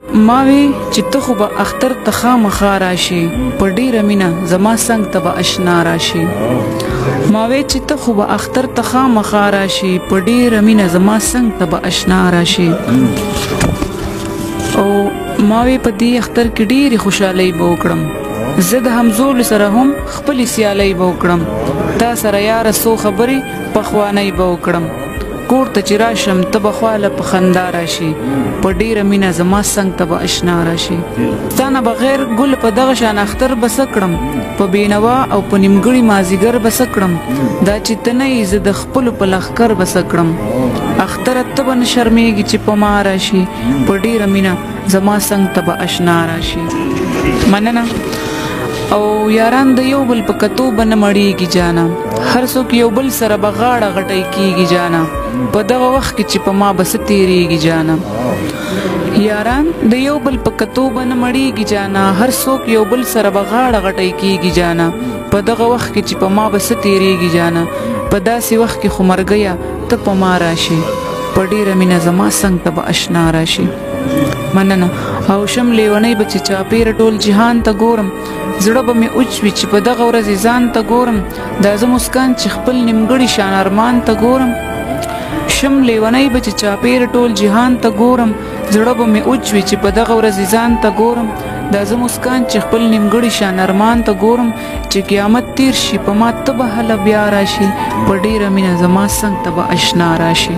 ما وی چې ته خو به اختر ته خامخا راشي په ډېره مینه زما څنګ ته به اشنا راشي ما وی چې ته خو به اختر ته خامخا راشي په ډېره مینه زما څنګ ته به اشنا راشي او ما وی په دې اختر کې ډېرې خوشحالۍ به وکړم زه د همزولو سره هم خپلې سیالۍ به وکړم تا سره یاره څو خبرې پخوانۍ به وکړم کور ته چې راشم ته به خواله په خندا راشي په ډېره مینه زما څنګ ته به اشنا راشي ستا نه بغیر ګل په دغه شان اختر به څه کړم په بېنوا او په نیمګړي مازدیګر به څه کړم دا چې ته نه یې زه د خپلو په لښکر به څه کړم اختره ته به نه شرمېږي چې په ما راشي په ډېره مینه زما څنګ ته به اشنا راشي مننه او یاران د یو بل په کتو به نه مړېږي جانا هر څوک یو بل سره به غاړه غټۍ کېږي جانا په دغه وخت کې چې په ما به څه تېرېږي جانا یاران د یو بل په کتو به نه مړېږي جانا هر څوک یو بل سره به غاړه غټۍ کېږي جانا په دغه وخت کې چې په ما به څه تېرېږي جانا په داسې وخت کې خو مرګیه ته په ما راشي په ډېره مینه زما څنګ ته به اشنا راشي مننه او شم لیونۍ به چې چاپېره ټول جهان ته ګورم زړه به مې اوچ وي چې په دغه ورځې ځان ته ګورم دا زه مسکان چې خپل نیمګړي شان ارمان ته ګورم شم لیونۍ به چې چاپېره ټول جهان ته ګورم زړه به مې اوچ وي چې په دغه ورځې ځان ته ګورم دا زه مسکان چې خپل نیمګړي شان ارمان ته ګورم چې قیامت تیر شي په ما ته به هله بیا راشي په ډېره مینه زما څنګ ته به اشنا راشي